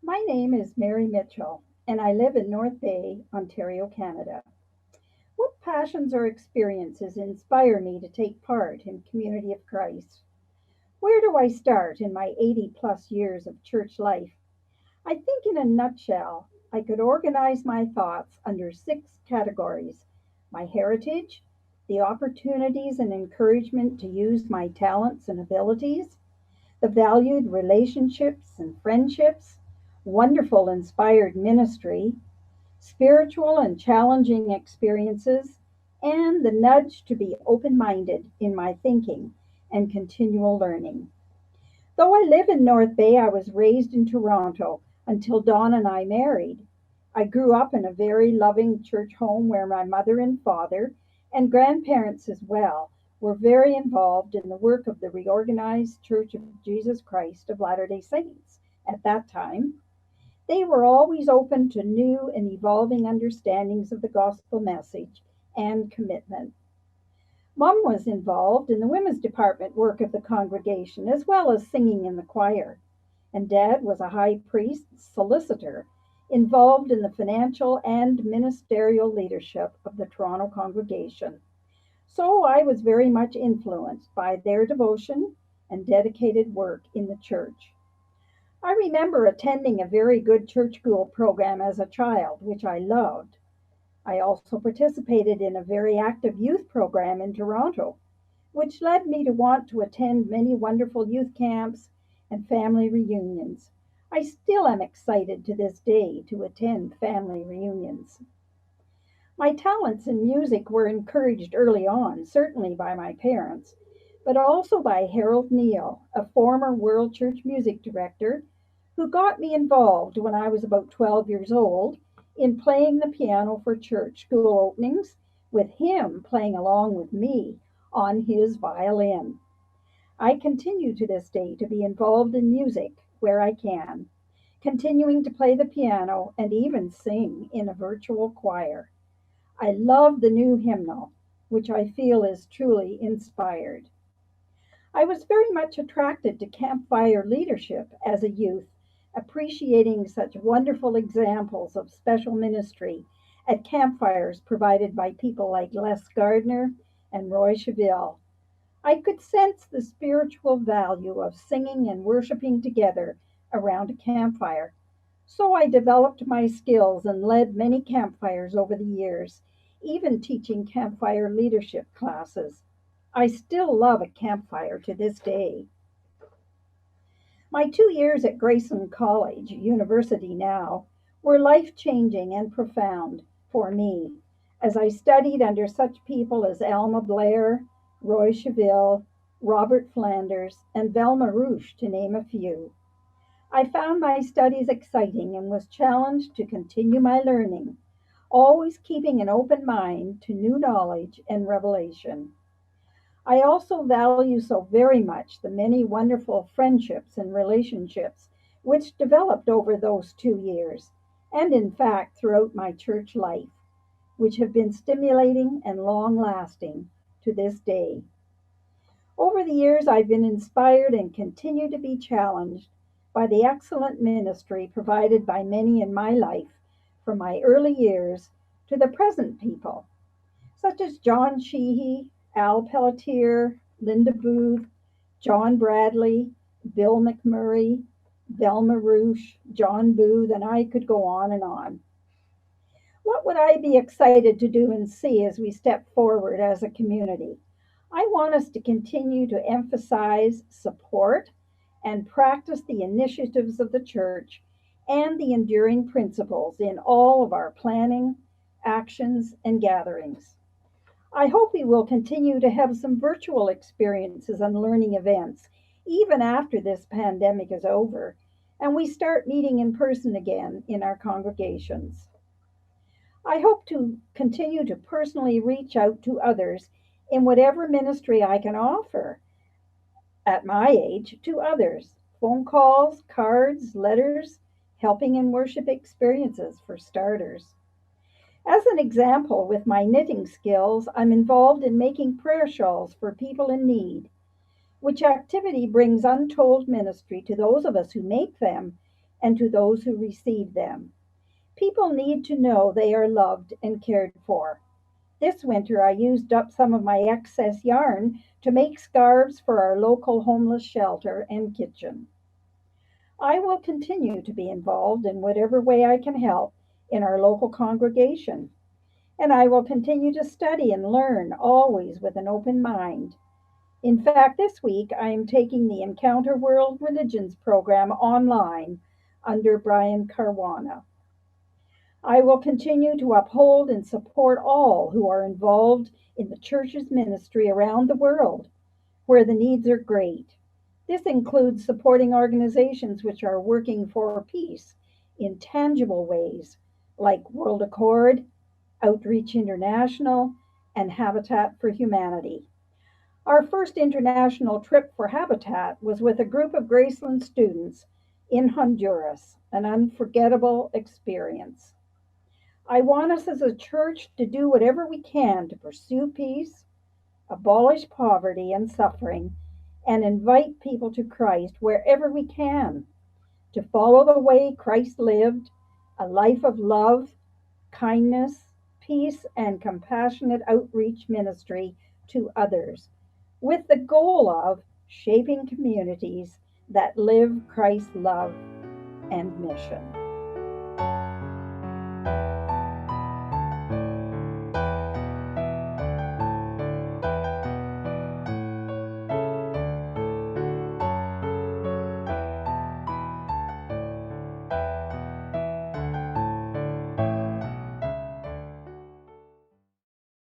My name is Mary Mitchell, and I live in North Bay, Ontario, Canada. What passions or experiences inspire me to take part in Community of Christ? Where do I start in my 80 plus years of church life? I think, in a nutshell, I could organize my thoughts under six categories: my heritage, the opportunities and encouragement to use my talents and abilities, the valued relationships and friendships, wonderful inspired ministry, spiritual and challenging experiences, and the nudge to be open minded in my thinking and continual learning. Though I live in North Bay, I was raised in Toronto until Dawn and I married. I grew up in a very loving church home where my mother and father, and grandparents as well, were very involved in the work of the Reorganized Church of Jesus Christ of Latter day Saints at that time. They were always open to new and evolving understandings of the gospel message and commitment. Mom was involved in the women's department work of the congregation as well as singing in the choir, and Dad was a high priest solicitor involved in the financial and ministerial leadership of the Toronto congregation. So I was very much influenced by their devotion and dedicated work in the church. I remember attending a very good church school program as a child, which I loved. I also participated in a very active youth program in Toronto, which led me to want to attend many wonderful youth camps and family reunions. I still am excited to this day to attend family reunions. My talents in music were encouraged early on, certainly by my parents, but also by Harold Neal, a former World Church music director, who got me involved when I was about 12 years old in playing the piano for church school openings, with him playing along with me on his violin. I continue to this day to be involved in music where I can, continuing to play the piano and even sing in a virtual choir. I love the new hymnal, which I feel is truly inspired. I was very much attracted to campfire leadership as a youth, appreciating such wonderful examples of special ministry at campfires provided by people like Les Gardner and Roy Cheville. I could sense the spiritual value of singing and worshiping together around a campfire. So I developed my skills and led many campfires over the years, even teaching campfire leadership classes. I still love a campfire to this day. My 2 years at Grayson College, university now, were life changing and profound for me as I studied under such people as Alma Blair, Roy Cheville, Robert Flanders, and Velma Rouche, to name a few. I found my studies exciting and was challenged to continue my learning, always keeping an open mind to new knowledge and revelation. I also value so very much the many wonderful friendships and relationships which developed over those 2 years, and in fact throughout my church life, which have been stimulating and long lasting to this day. Over the years, I've been inspired and continue to be challenged by the excellent ministry provided by many in my life from my early years to the present people, such as John Sheehy, Al Pelletier, Linda Booth, John Bradley, Bill McMurray, Velma Rouche, John Booth, and I could go on and on. What would I be excited to do and see as we step forward as a community? I want us to continue to emphasize, support, and practice the initiatives of the church and the enduring principles in all of our planning, actions, and gatherings. I hope we will continue to have some virtual experiences and learning events even after this pandemic is over and we start meeting in person again in our congregations. I hope to continue to personally reach out to others in whatever ministry I can offer at my age to others. Phone calls, cards, letters, helping in worship experiences for starters. As an example, with my knitting skills, I'm involved in making prayer shawls for people in need, which activity brings untold ministry to those of us who make them and to those who receive them. People need to know they are loved and cared for. This winter, I used up some of my excess yarn to make scarves for our local homeless shelter and kitchen. I will continue to be involved in whatever way I can help in our local congregation, and I will continue to study and learn, always with an open mind. In fact, this week I am taking the Encounter World Religions program online under Brian Caruana. I will continue to uphold and support all who are involved in the church's ministry around the world where the needs are great. This includes supporting organizations which are working for peace in tangible ways like World Accord, Outreach International, and Habitat for Humanity. Our first international trip for Habitat was with a group of Graceland students in Honduras, an unforgettable experience. I want us as a church to do whatever we can to pursue peace, abolish poverty and suffering, and invite people to Christ wherever we can, to follow the way Christ lived, a life of love, kindness, peace, and compassionate outreach ministry to others, with the goal of shaping communities that live Christ's love and mission.